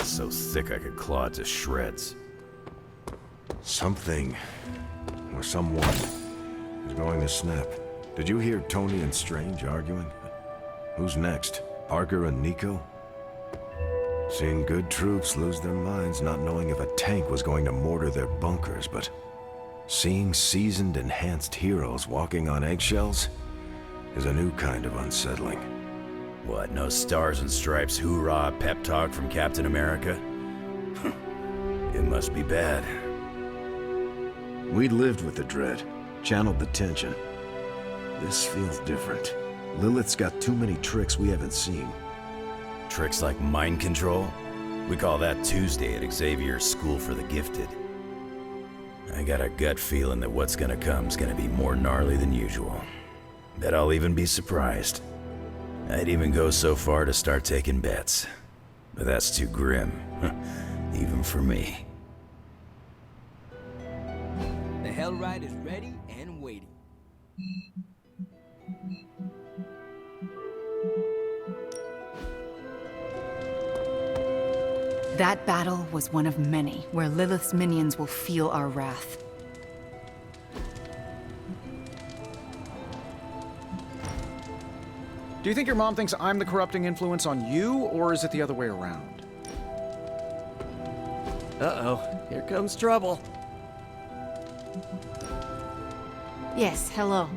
So thick I could claw it to shreds. Something, or someone, is going to snap. Did you hear Tony and Strange arguing? Who's next? Parker and Nico? Seeing good troops lose their minds, not knowing if a tank was going to mortar their bunkers, but seeing seasoned, enhanced heroes walking on eggshells is a new kind of unsettling. What, no stars and stripes hoorah pep talk from Captain America? It must be bad. We lived with the dread, channeled the tension. This feels different. Lilith's got too many tricks we haven't seen. Tricks like mind control? We call that Tuesday at Xavier's School for the Gifted. I got a gut feeling that what's gonna come's gonna be more gnarly than usual. Bet I'll even be surprised. I'd even go so far to start taking bets. But that's too grim, even for me. The Hell Ride is ready and waiting. That battle was one of many, where Lilith's minions will feel our wrath. Do you think your mom thinks I'm the corrupting influence on you, or is it the other way around? Uh-oh, here comes trouble. Yes, hello.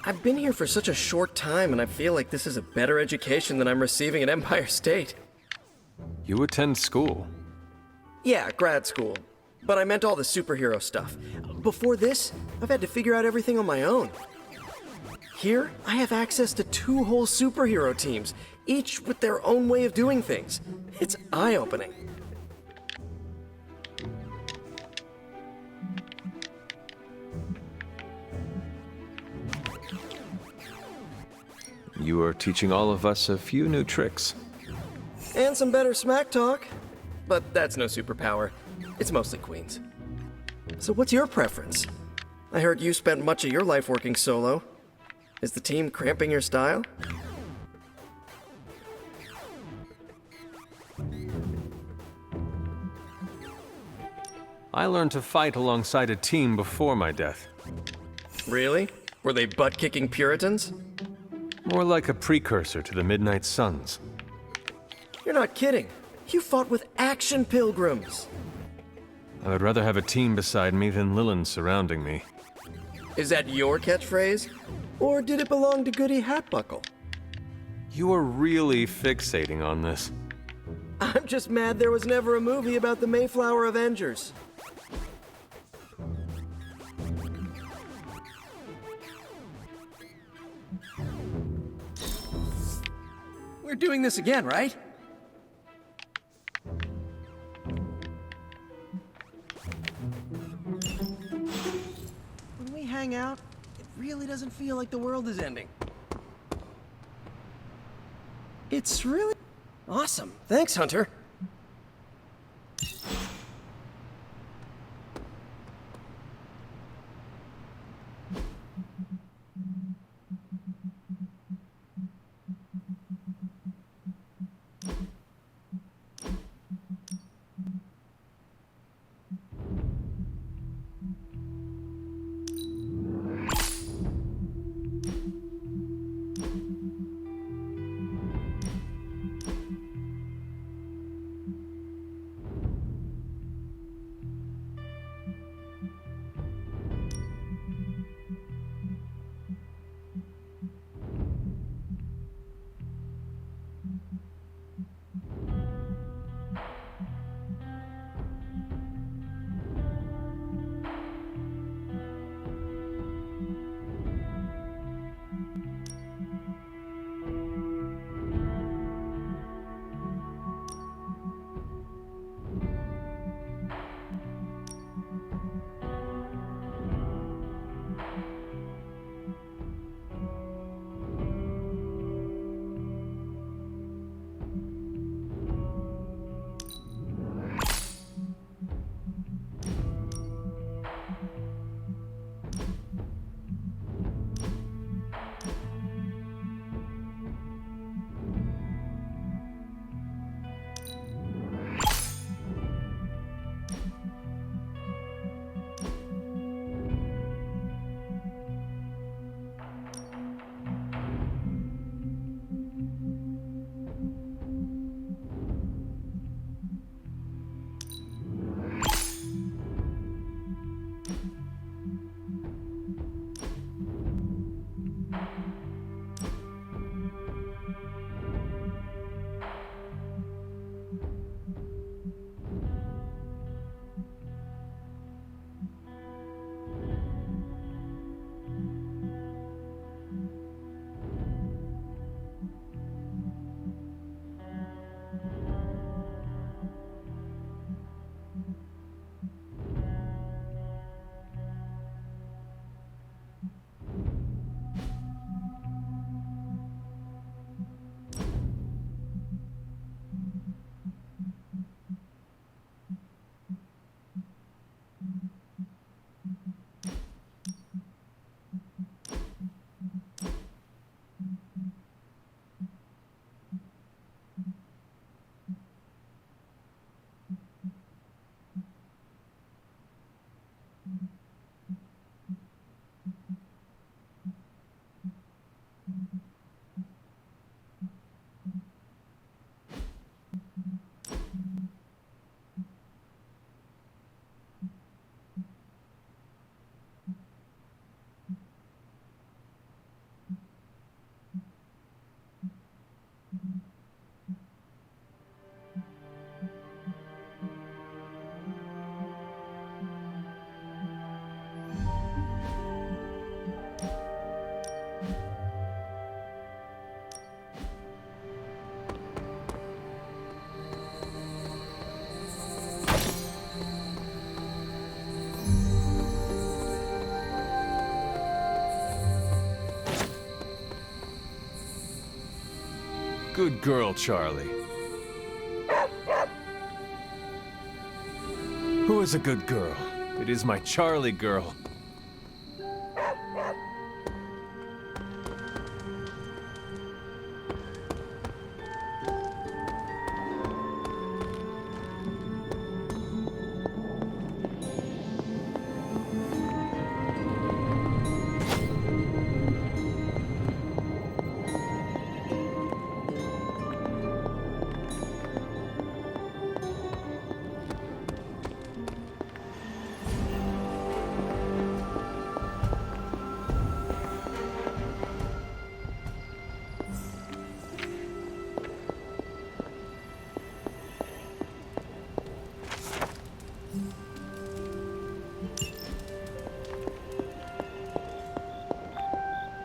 I've been here for such a short time, and I feel like this is a better education than I'm receiving at Empire State. You attend school? Yeah, grad school. But I meant all the superhero stuff. Before this, I've had to figure out everything on my own. Here, I have access to 2 whole superhero teams, each with their own way of doing things. It's eye-opening. You are teaching all of us a few new tricks. And some better smack talk. But that's no superpower. It's mostly queens. So what's your preference? I heard you spent much of your life working solo. Is the team cramping your style? I learned to fight alongside a team before my death. Really? Were they butt-kicking Puritans? More like a precursor to the Midnight Suns. You're not kidding. You fought with action pilgrims. I would rather have a team beside me than Lilin surrounding me. Is that your catchphrase? Or did it belong to Goody Hatbuckle? You are really fixating on this. I'm just mad there was never a movie about the Mayflower Avengers. We're doing this again, right? When we hang out, it really doesn't feel like the world is ending. It's really awesome. Thanks, Hunter. Good girl, Charlie. Who is a good girl? It is my Charlie girl.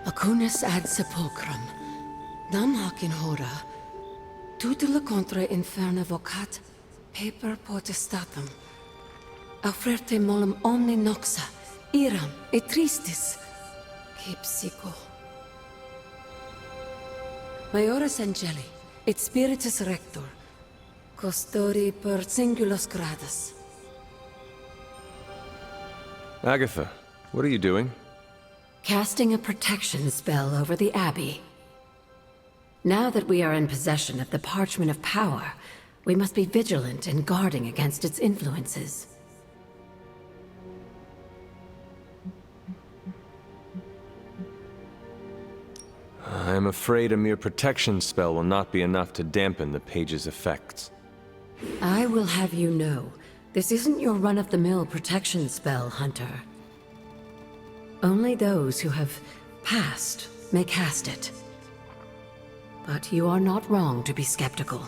Acunis ad sepulchrum, nam hac in hora, tutela contra inferna vocat, paper potestatem, offerte molem omni noxa, iram et tristis, que psycho. Maioris angeli, et spiritus rector, custodi per singulos gradus. Agatha, what are you doing? Casting a protection spell over the Abbey. Now that we are in possession of the Parchment of Power, we must be vigilant in guarding against its influences. I am afraid a mere protection spell will not be enough to dampen the page's effects. I will have you know, this isn't your run-of-the-mill protection spell, Hunter. Only those who have passed may cast it. But you are not wrong to be skeptical.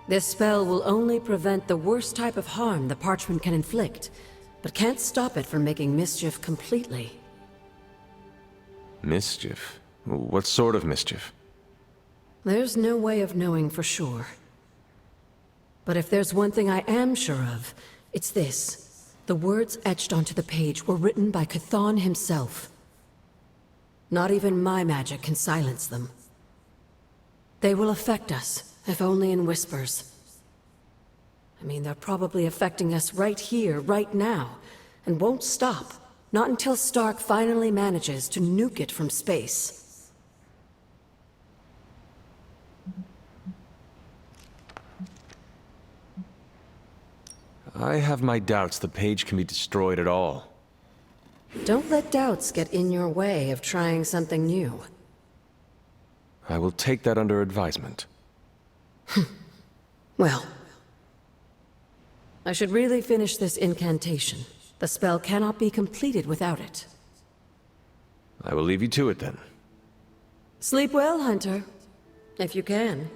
This spell will only prevent the worst type of harm the parchment can inflict, but can't stop it from making mischief completely. Mischief? What sort of mischief? There's no way of knowing for sure. But if there's one thing I am sure of, it's this. The words etched onto the page were written by Chthon himself. Not even my magic can silence them. They will affect us, if only in whispers. I mean, they're probably affecting us right here, right now, and won't stop. Not until Stark finally manages to nuke it from space. I have my doubts the page can be destroyed at all. Don't let doubts get in your way of trying something new. I will take that under advisement. Well, I should really finish this incantation. The spell cannot be completed without it. I will leave you to it then. Sleep well, Hunter. If you can.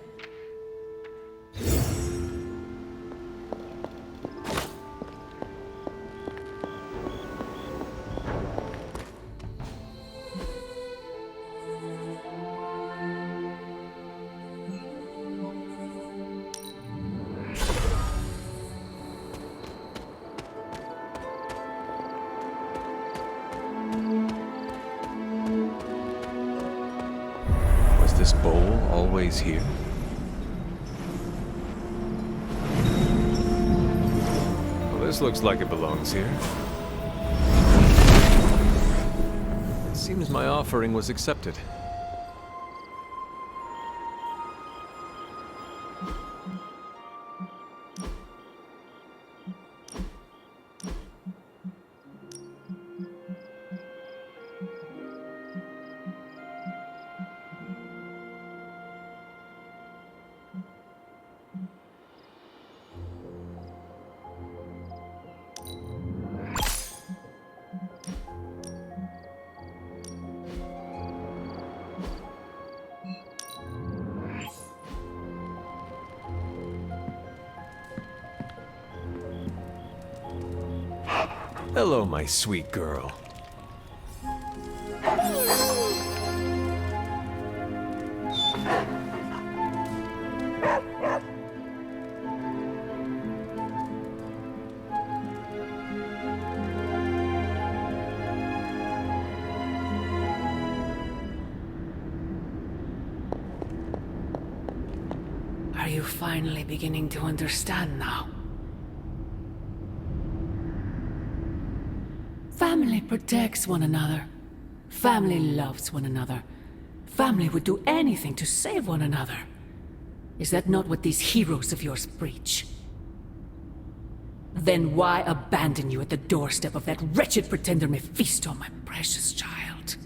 This bowl always here? Well, this looks like it belongs here. It seems my offering was accepted. Hello, my sweet girl. finally beginning to understand now? Family protects one another. Family loves one another. Family would do anything to save one another. Is that not what these heroes of yours preach? Then why abandon you at the doorstep of that wretched pretender Mephisto, my precious child?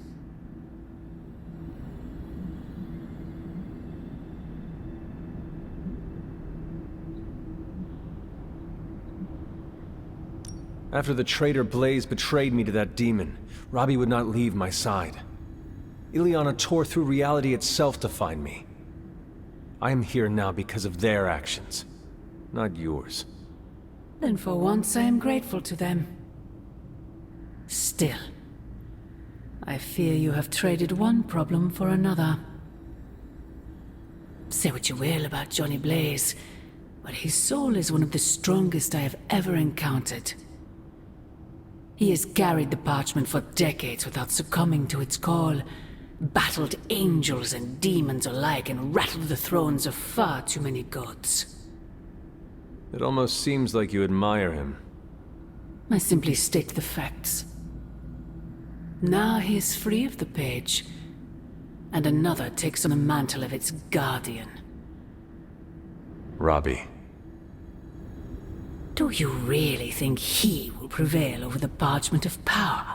After the traitor Blaze betrayed me to that demon, Robbie would not leave my side. Ileana tore through reality itself to find me. I am here now because of their actions, not yours. Then for once I am grateful to them. Still, I fear you have traded one problem for another. Say what you will about Johnny Blaze, but his soul is one of the strongest I have ever encountered. He has carried the parchment for decades without succumbing to its call, battled angels and demons alike, and rattled the thrones of far too many gods. It almost seems like you admire him. I simply state the facts. Now he is free of the page, and another takes on the mantle of its guardian. Robbie. Do you really think he will prevail over the parchment of power?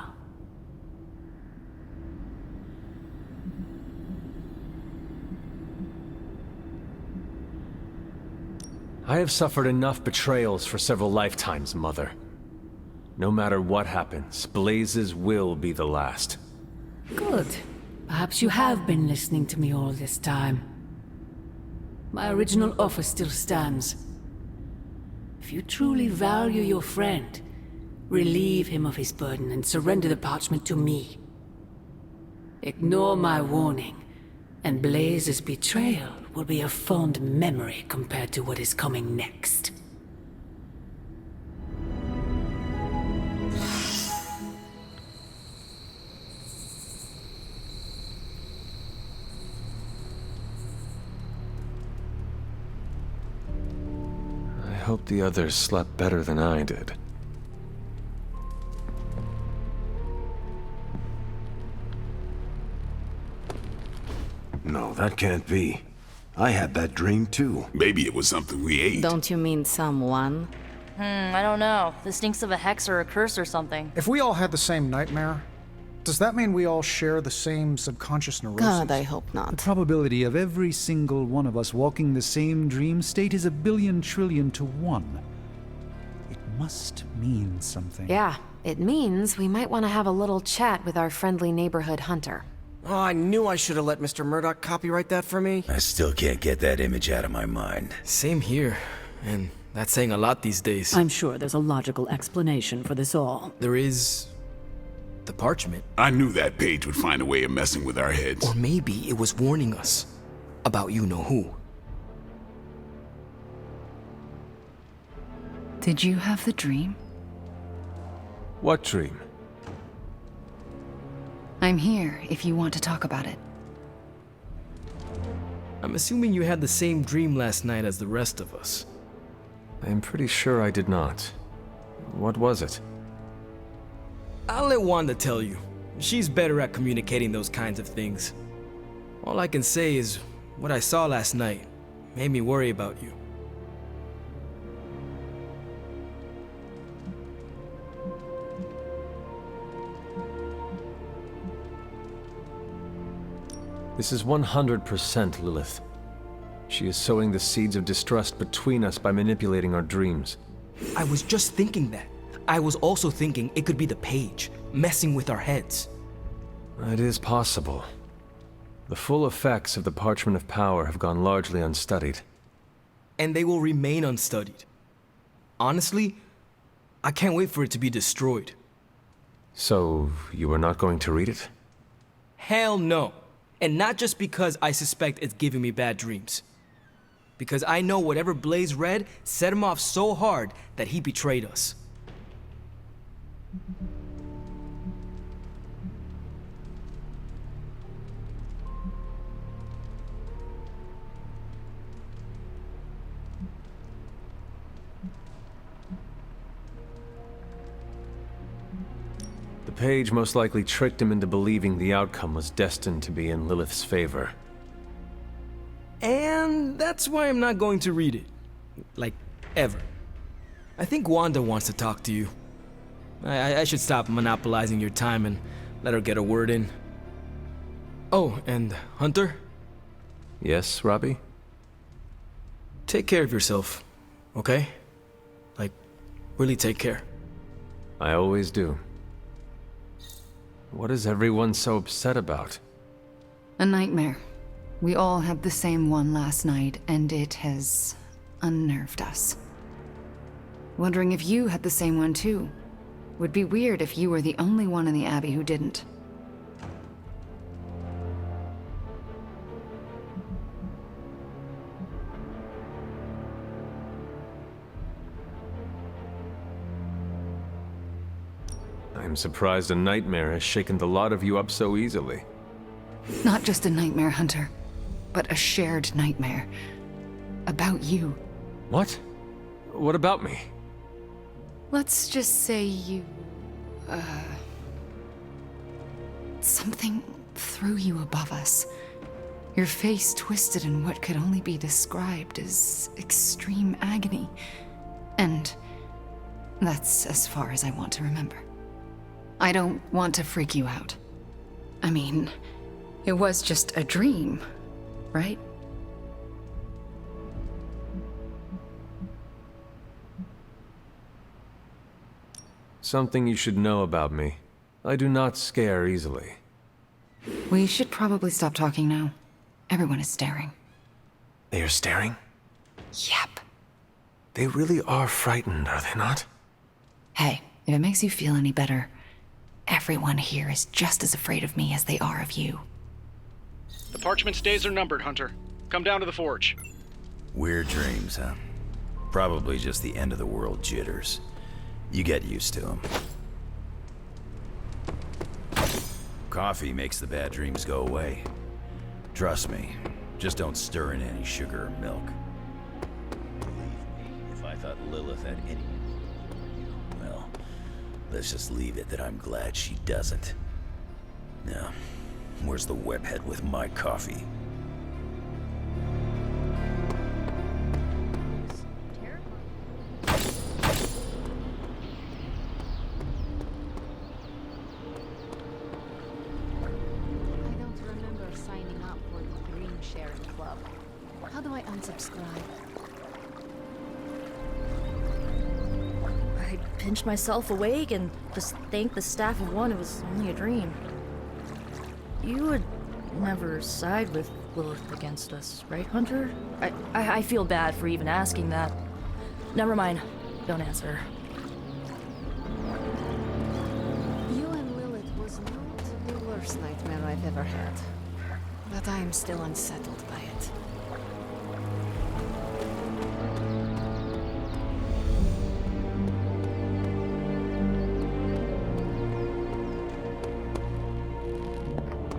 I have suffered enough betrayals for several lifetimes, Mother. No matter what happens, Blaze's will be the last. Good. Perhaps you have been listening to me all this time. My original offer still stands. If you truly value your friend, relieve him of his burden and surrender the parchment to me. Ignore my warning, and Blaze's betrayal will be a fond memory compared to what is coming next. I hope the others slept better than I did. No, that can't be. I had that dream too. Maybe it was something we ate. Don't you mean someone? I don't know. This stinks of a hex or a curse or something. If we all had the same nightmare, does that mean we all share the same subconscious neurosis? God, I hope not. The probability of every single one of us walking the same dream state is 1 billion to 1. It must mean something. Yeah, it means we might want to have a little chat with our friendly neighborhood hunter. Oh, I knew I should have let Mr. Murdoch copyright that for me. I still can't get that image out of my mind. Same here. And that's saying a lot these days. I'm sure there's a logical explanation for this all. There is... the parchment. I knew that page would find a way of messing with our heads. Or maybe it was warning us about you-know-who. Did you have the dream? What dream? I'm here if you want to talk about it. I'm assuming you had the same dream last night as the rest of us. I am pretty sure I did not. What was it? I'll let Wanda tell you. She's better at communicating those kinds of things. All I can say is, what I saw last night made me worry about you. This is 100% Lilith. She is sowing the seeds of distrust between us by manipulating our dreams. I was just thinking that. I was also thinking it could be the page, messing with our heads. It is possible. The full effects of the Parchment of Power have gone largely unstudied. And they will remain unstudied. Honestly, I can't wait for it to be destroyed. So, you are not going to read it? Hell no. And not just because I suspect it's giving me bad dreams. Because I know whatever Blaze read set him off so hard that he betrayed us. The page most likely tricked him into believing the outcome was destined to be in Lilith's favor. And that's why I'm not going to read it. Like, ever. I think Wanda wants to talk to you. I should stop monopolizing your time and let her get a word in. Oh, and Hunter? Yes, Robbie? Take care of yourself, okay? Like, really take care. I always do. What is everyone so upset about? A nightmare. We all had the same one last night, and it has unnerved us. Wondering if you had the same one too. Would be weird if you were the only one in the Abbey who didn't. I'm surprised a nightmare has shaken the lot of you up so easily. Not just a nightmare, Hunter, but a shared nightmare. About you. What? What about me? Let's just say you... something threw you above us. Your face twisted in what could only be described as extreme agony. And that's as far as I want to remember. I don't want to freak you out. I mean, it was just a dream, right? Something you should know about me. I do not scare easily. We should probably stop talking now. Everyone is staring. They are staring? Yep. They really are frightened, are they not? Hey, if it makes you feel any better, everyone here is just as afraid of me as they are of you. The parchment's days are numbered, Hunter. Come down to the forge. Weird dreams, huh? Probably just the end of the world jitters. You get used to them. Coffee makes the bad dreams go away. Trust me, just don't stir in any sugar or milk. Believe me, if I thought Lilith had any... well, let's just leave it that I'm glad she doesn't. Now, where's the webhead with my coffee? How do I unsubscribe? I pinched myself awake and just thanked the staff of one it was only a dream. You would never side with Lilith against us, right, Hunter? I feel bad for even asking that. Never mind. Don't answer. You and Lilith was not the worst nightmare I've ever had. But I am still unsettled by it.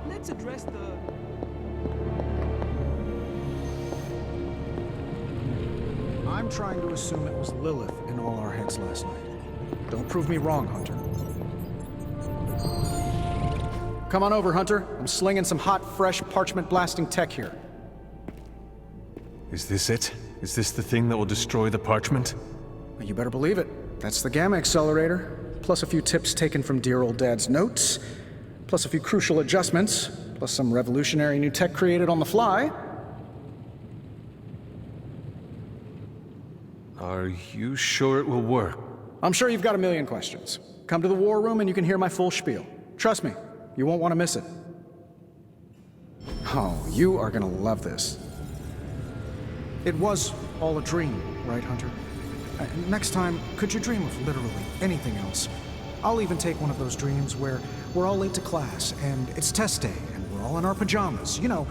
Let's address the... I'm trying to assume it was Lilith in all our heads last night. Don't prove me wrong, Hunter. Come on over, Hunter. I'm slinging some hot, fresh, parchment-blasting tech here. Is this it? Is this the thing that will destroy the parchment? You better believe it. That's the Gamma Accelerator, plus a few tips taken from dear old Dad's notes, plus a few crucial adjustments, plus some revolutionary new tech created on the fly. Are you sure it will work? I'm sure you've got a million questions. Come to the war room and you can hear my full spiel. Trust me, you won't want to miss it. Oh, you are gonna love this. It was all a dream, right, Hunter? Next time, could you dream of literally anything else? I'll even take one of those dreams where we're all late to class, and it's test day, and we're all in our pajamas. You know,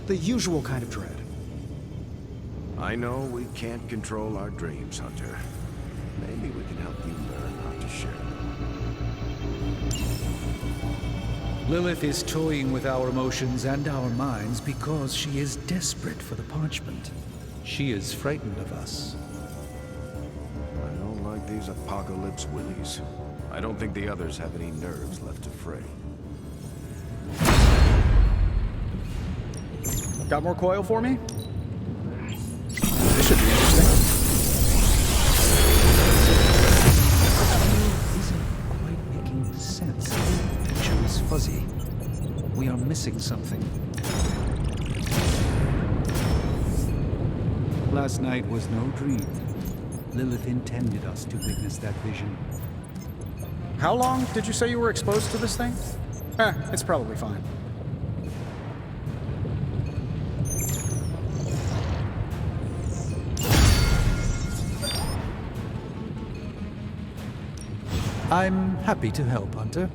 the usual kind of dread. I know we can't control our dreams, Hunter. Maybe we can help you learn how to share them. Lilith is toying with our emotions and our minds because she is desperate for the parchment. She is frightened of us. I don't like these apocalypse willies. I don't think the others have any nerves left to fray. Got more coil for me? This should be interesting. Isn't quite making sense. The picture is fuzzy. We are missing something. Last night was no dream. Lilith intended us to witness that vision. How long did you say you were exposed to this thing? It's probably fine. I'm happy to help, Hunter.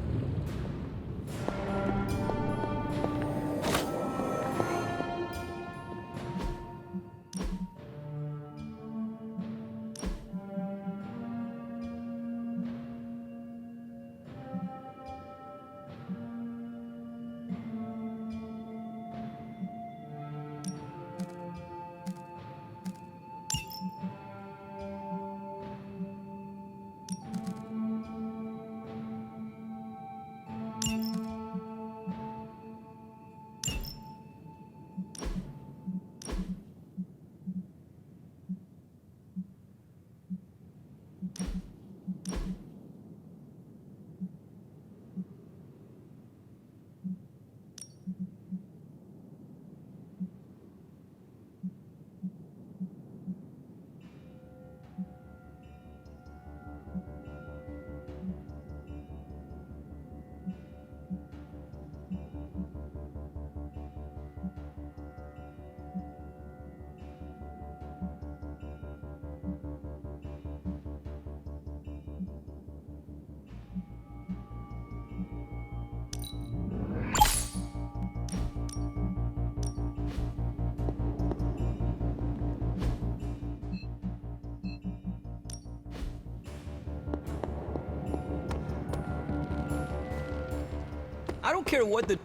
I don't care what the...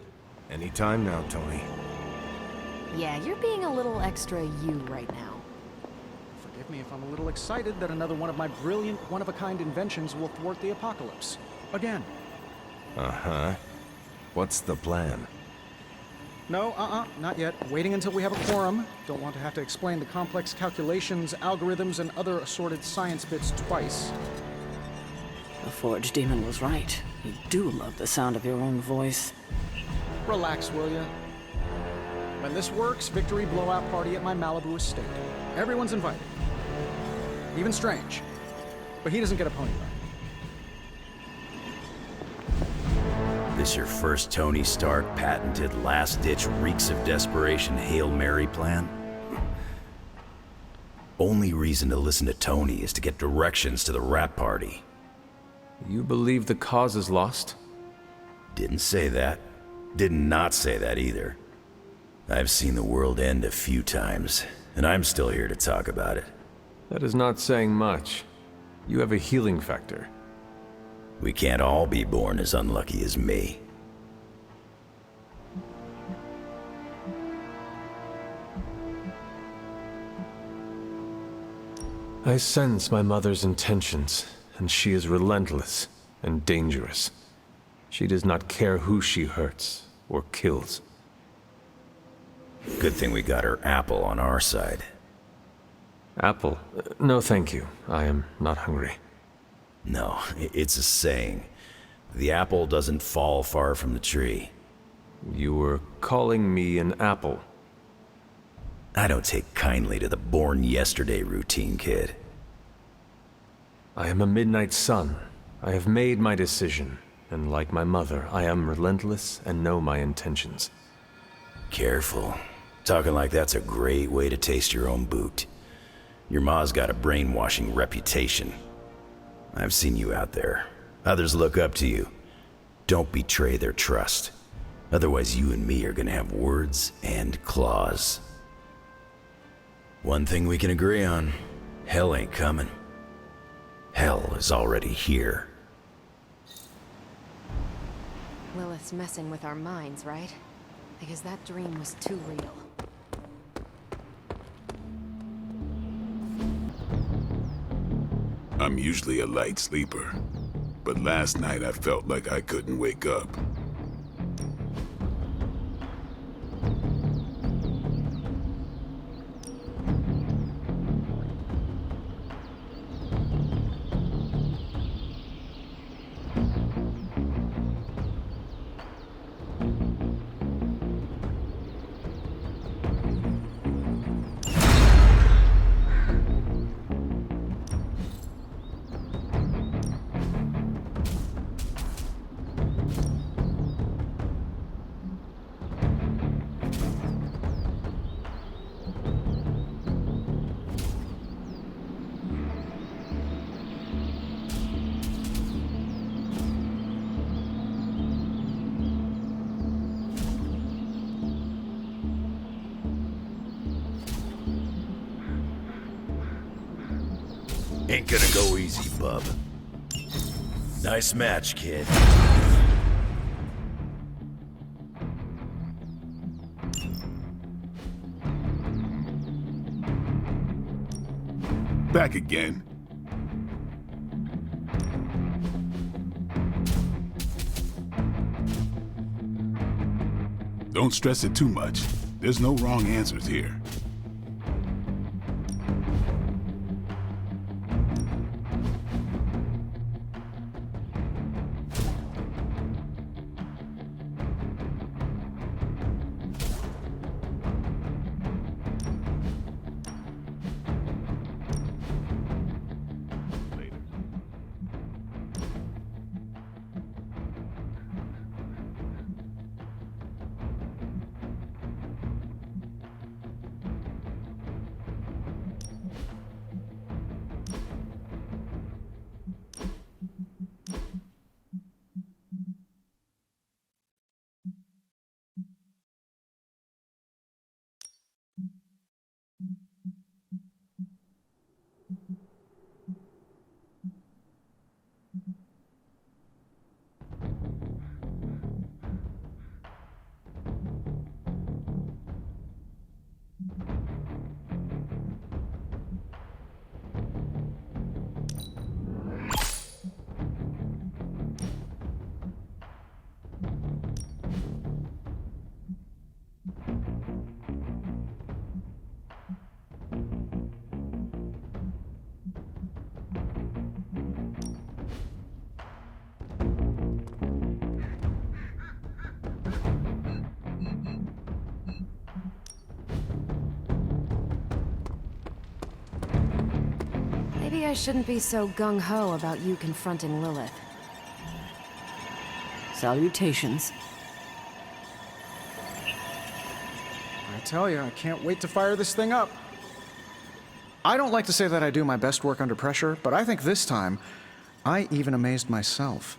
Anytime now, Tony. Yeah, you're being a little extra you right now. Forgive me if I'm a little excited that another one of my brilliant, one-of-a-kind inventions will thwart the apocalypse. Again. Uh-huh. What's the plan? No, not yet. Waiting until we have a quorum. Don't want to have to explain the complex calculations, algorithms, and other assorted science bits twice. The Forge Demon was right. You do love the sound of your own voice. Relax, will ya? When this works, victory blowout party at my Malibu estate. Everyone's invited. Even Strange. But he doesn't get a pony ride. This your first Tony Stark patented last-ditch reeks of desperation Hail Mary plan? Only reason to listen to Tony is to get directions to the rap party. You believe the cause is lost? Didn't say that. Did not say that either. I've seen the world end a few times, and I'm still here to talk about it. That is not saying much. You have a healing factor. We can't all be born as unlucky as me. I sense my mother's intentions, and she is relentless and dangerous. She does not care who she hurts or kills. Good thing we got her apple on our side. Apple? No, thank you. I am not hungry. No, it's a saying. The apple doesn't fall far from the tree. You were calling me an apple. I don't take kindly to the born yesterday routine, kid. I am a midnight sun. I have made my decision, and like my mother, I am relentless and know my intentions. Careful. Talking like that's a great way to taste your own boot. Your ma's got a brainwashing reputation. I've seen you out there. Others look up to you. Don't betray their trust. Otherwise, you and me are gonna have words and claws. One thing we can agree on, hell ain't coming. Hell is already here. Lilith's messing with our minds, right? Because that dream was too real. I'm usually a light sleeper. but last night I felt like I couldn't wake up. Ain't gonna go easy, bub. Nice match, kid. Back again. Don't stress it too much. There's no wrong answers here. Maybe I shouldn't be so gung-ho about you confronting Lilith. Salutations. I tell you, I can't wait to fire this thing up. I don't like to say that I do my best work under pressure, but I think this time, I even amazed myself.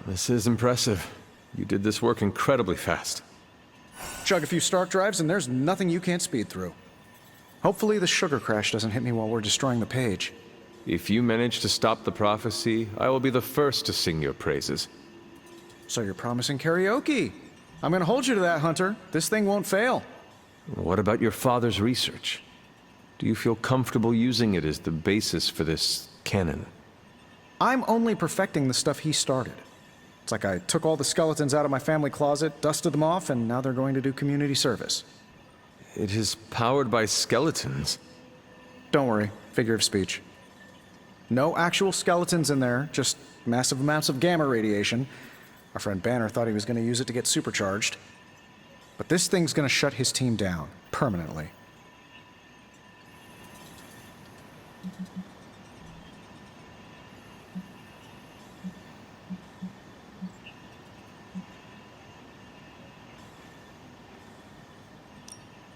This is impressive. You did this work incredibly fast. Chug a few Stark drives and there's nothing you can't speed through. Hopefully the sugar crash doesn't hit me while we're destroying the page. If you manage to stop the prophecy, I will be the first to sing your praises. So you're promising karaoke. I'm gonna hold you to that, Hunter. This thing won't fail. What about your father's research? Do you feel comfortable using it as the basis for this canon? I'm only perfecting the stuff he started. It's like I took all the skeletons out of my family closet, dusted them off, and now they're going to do community service. It is powered by skeletons. Don't worry, figure of speech. No actual skeletons in there, just massive amounts of gamma radiation. Our friend Banner thought he was going to use it to get supercharged. But this thing's going to shut his team down, permanently.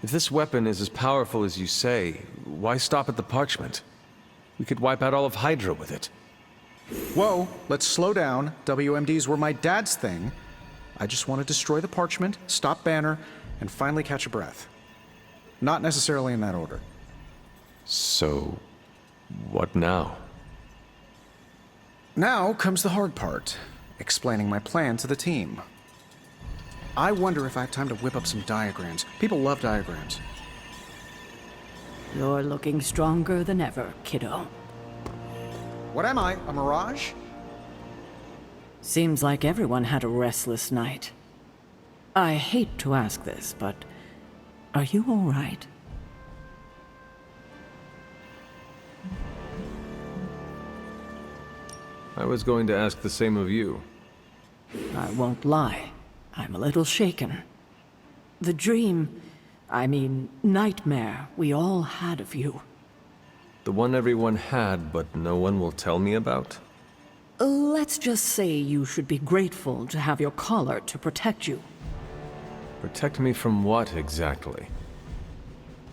If this weapon is as powerful as you say, why stop at the parchment? We could wipe out all of Hydra with it. Whoa, let's slow down. WMDs were my dad's thing. I just want to destroy the parchment, stop Banner, and finally catch a breath. Not necessarily in that order. So, what now? Now comes the hard part, explaining my plan to the team. I wonder if I have time to whip up some diagrams. People love diagrams. You're looking stronger than ever, kiddo. What am I? A mirage? Seems like everyone had a restless night. I hate to ask this, but are you all right? I was going to ask the same of you. I won't lie. I'm a little shaken. The dream, nightmare we all had of you. The one everyone had, but no one will tell me about? Let's just say you should be grateful to have your collar to protect you. Protect me from what, exactly?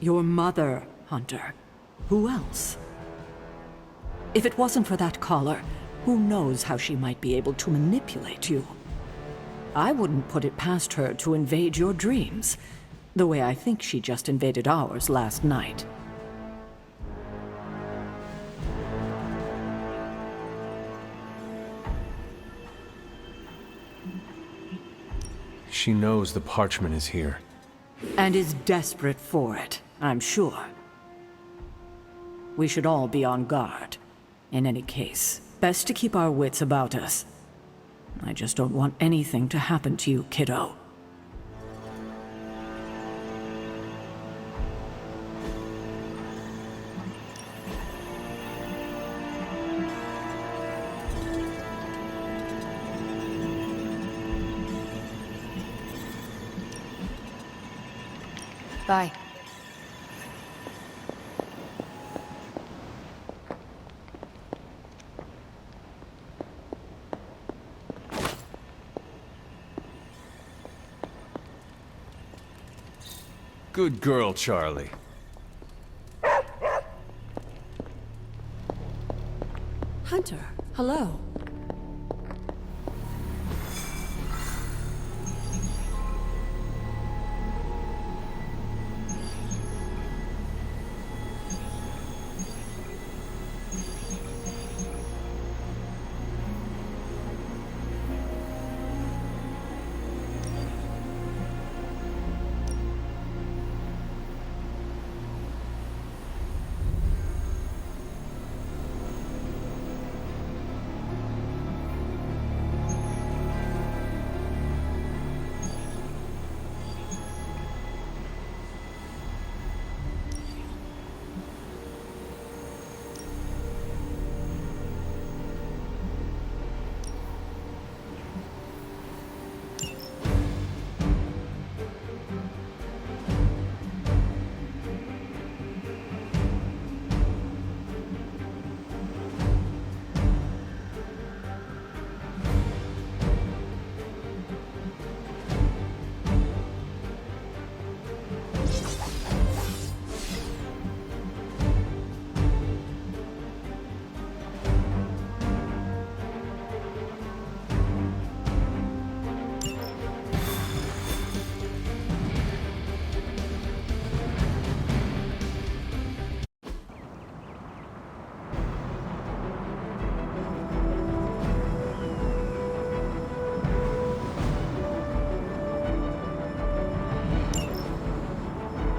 Your mother, Hunter. Who else? If it wasn't for that collar, who knows how she might be able to manipulate you? I wouldn't put it past her to invade your dreams, the way I think she just invaded ours last night. She knows the parchment is here. And is desperate for it, I'm sure. We should all be on guard. In any case, best to keep our wits about us. I just don't want anything to happen to you, kiddo. Bye. Good girl, Charlie. Hunter, hello.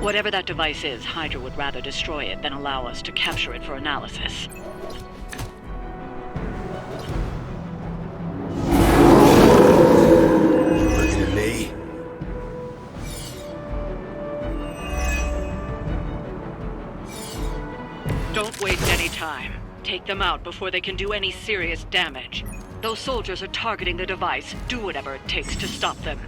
Whatever that device is, Hydra would rather destroy it than allow us to capture it for analysis. Looking at me? Don't waste any time. Take them out before they can do any serious damage. Those soldiers are targeting the device. Do whatever it takes to stop them.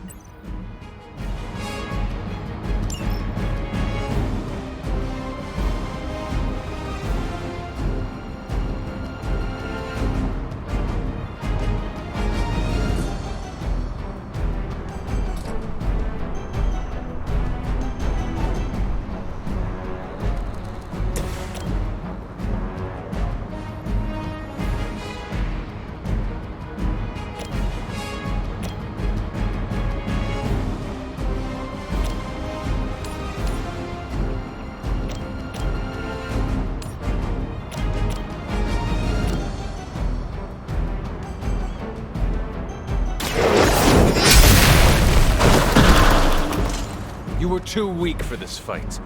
You were too weak for this fight.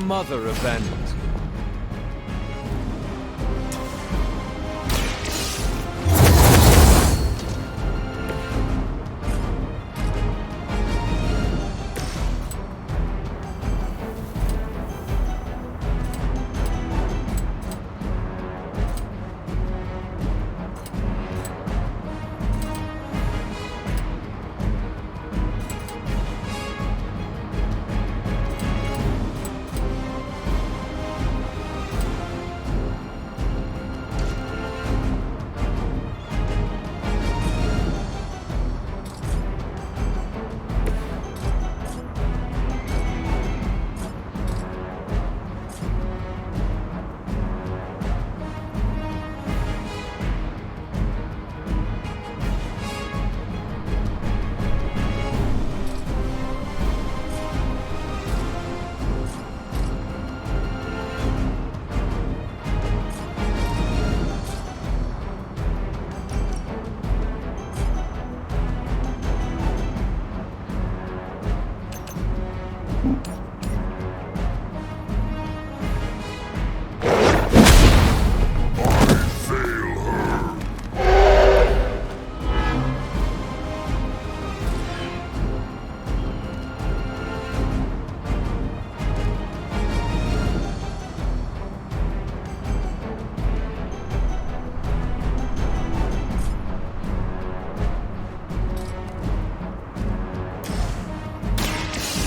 mother abandoned.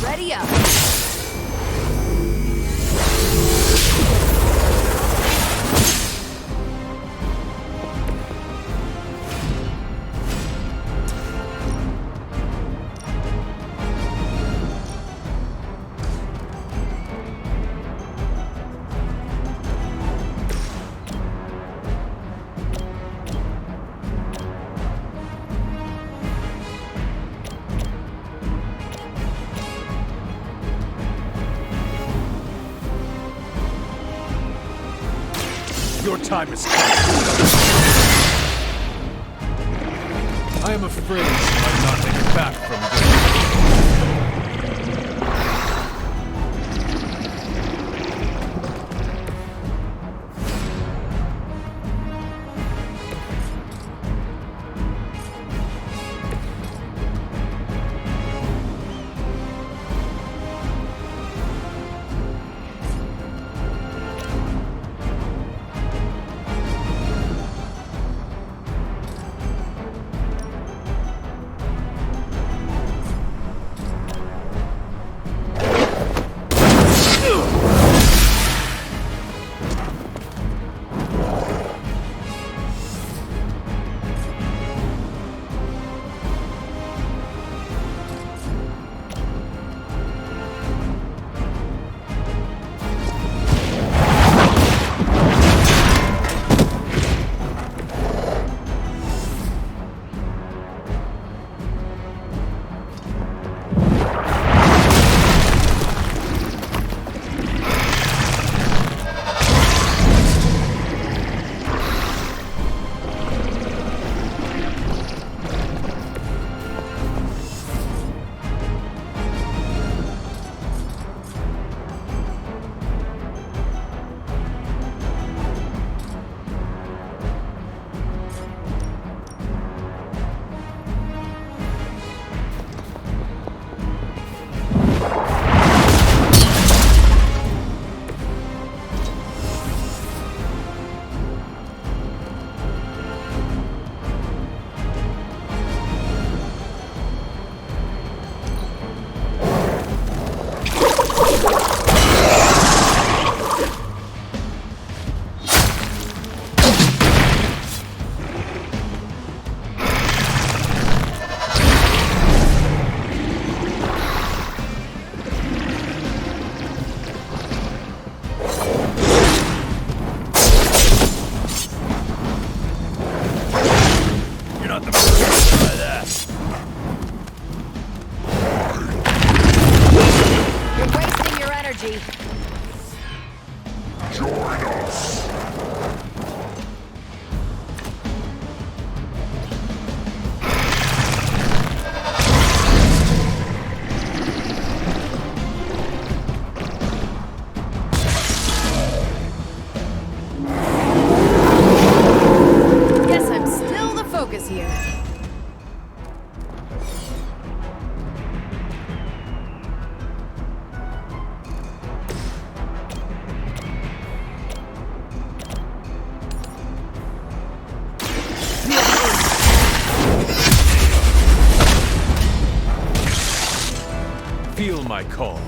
Ready up. Your time is come. I am afraid you might not make it back from this. my call.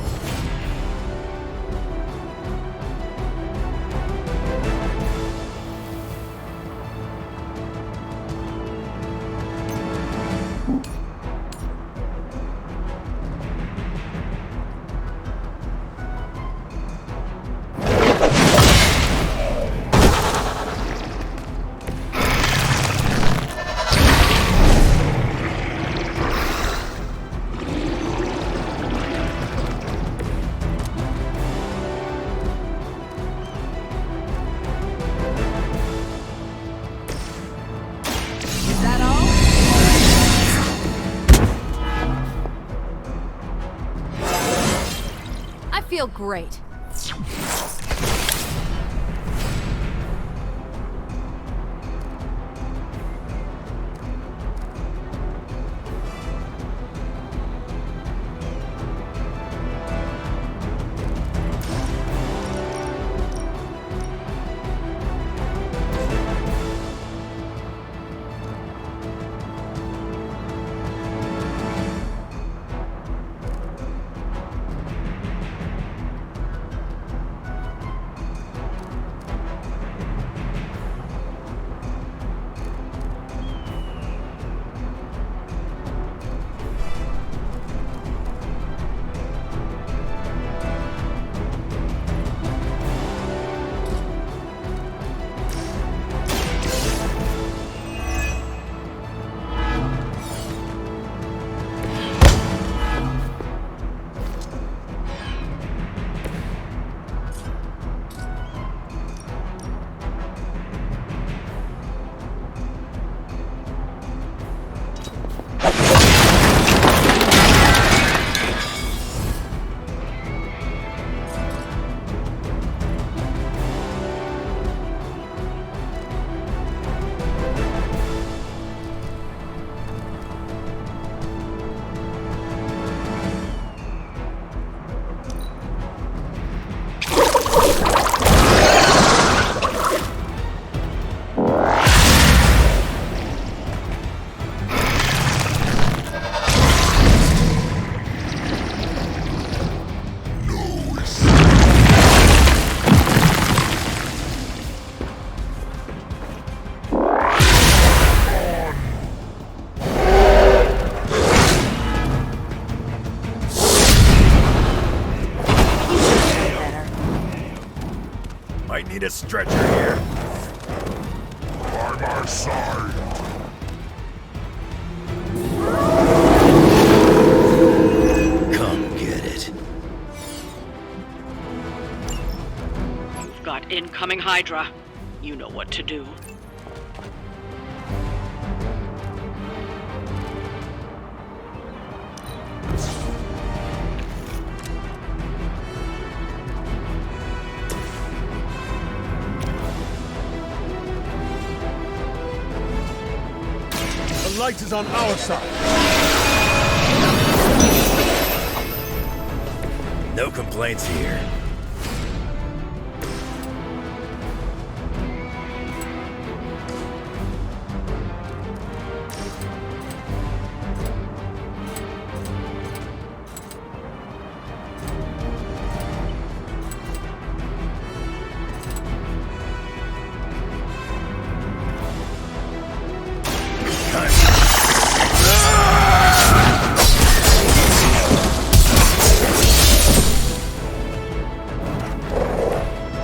I feel great. Might need a stretcher here. By my side. Come get it. You've got incoming Hydra. You know what to do. The light is on our side. No complaints here.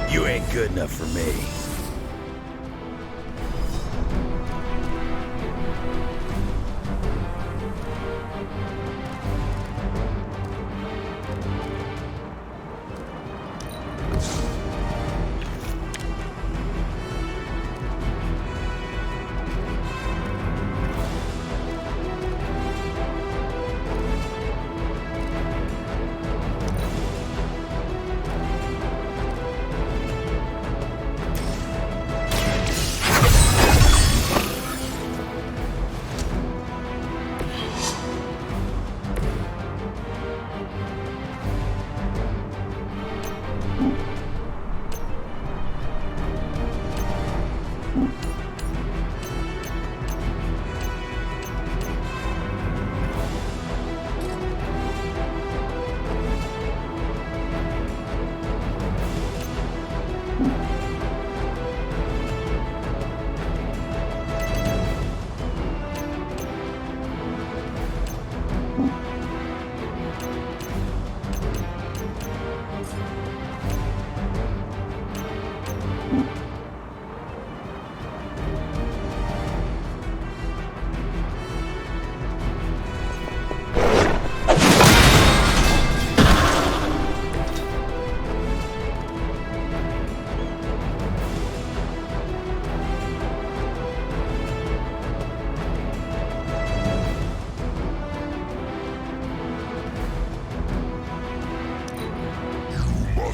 You ain't good enough for me.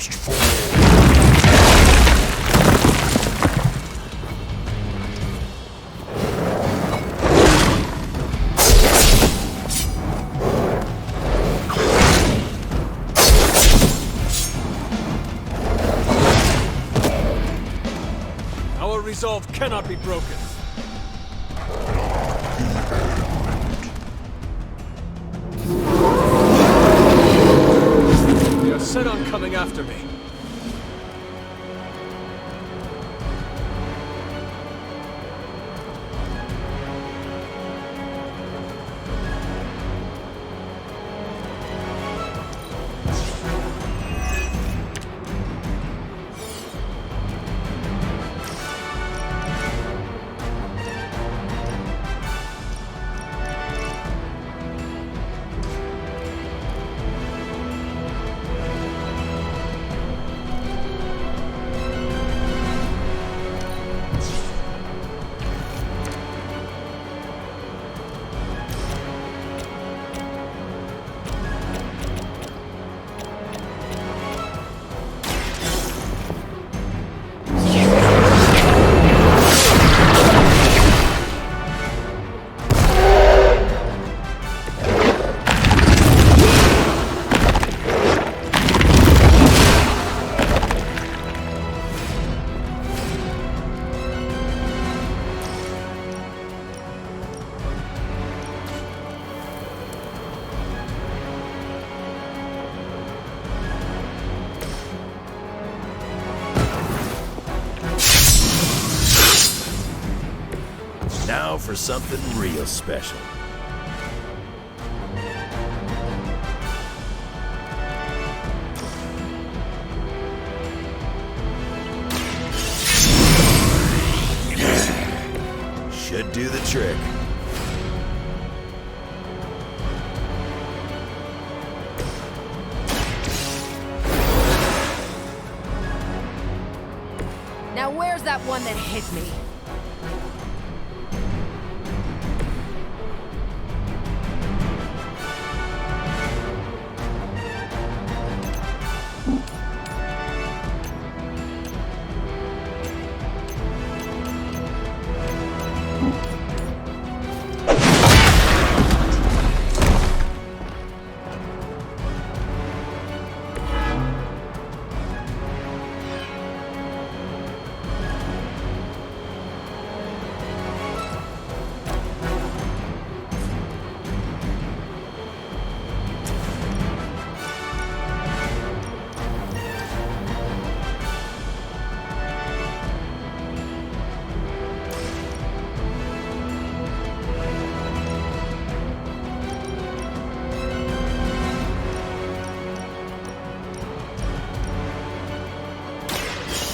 must fall. Our resolve cannot be broken. They are set on coming after me. Now for something real special. Should do the trick. Now where's that one that hit me?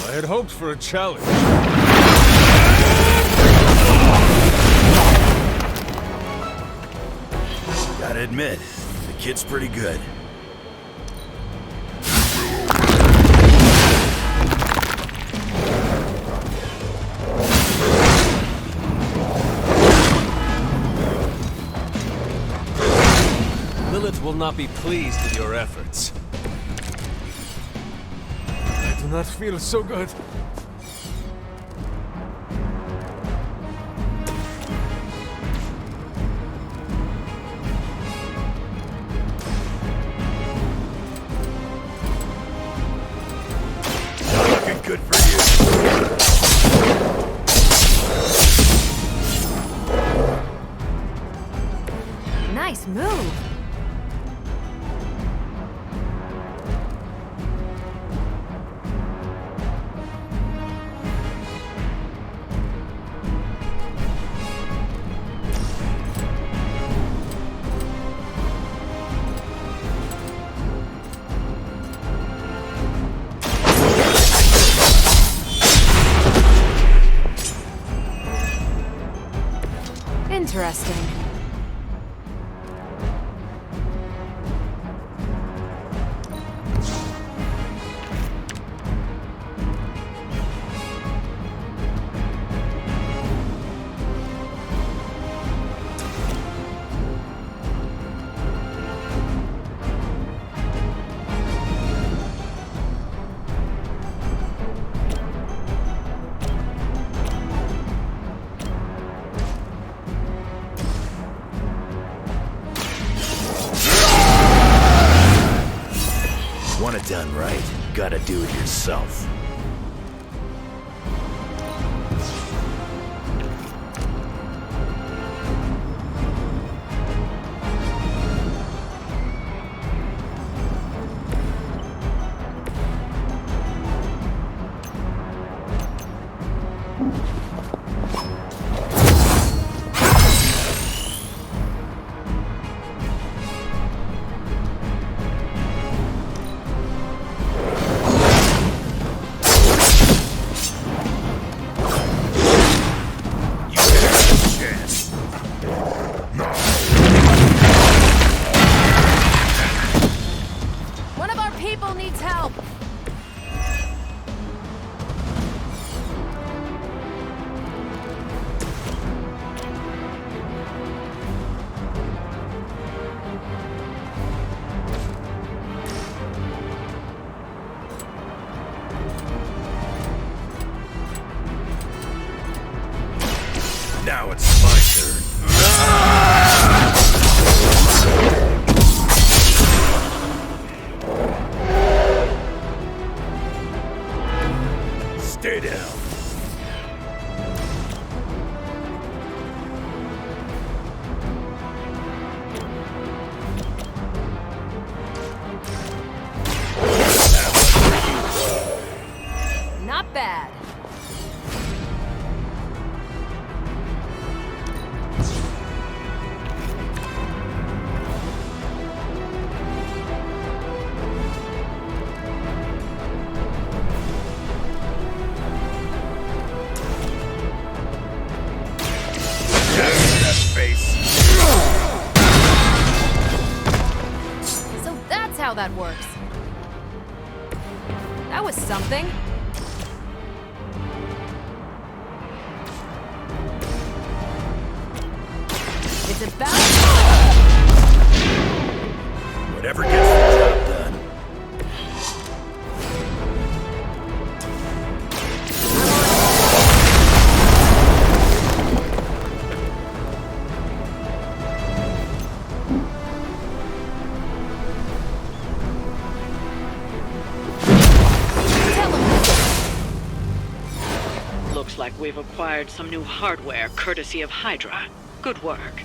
I had hoped for a challenge. Gotta admit, the kid's pretty good. Lilith will not be pleased with your efforts. I do not feel so good. Not looking good for you. Nice move. Interesting. done right, gotta do it yourself. One of our people needs help. Now it's my turn. Stay down. Not bad. So that's how that works. That was something. It's about... Whatever gets the job done. Looks like we've acquired some new hardware courtesy of Hydra. Good work.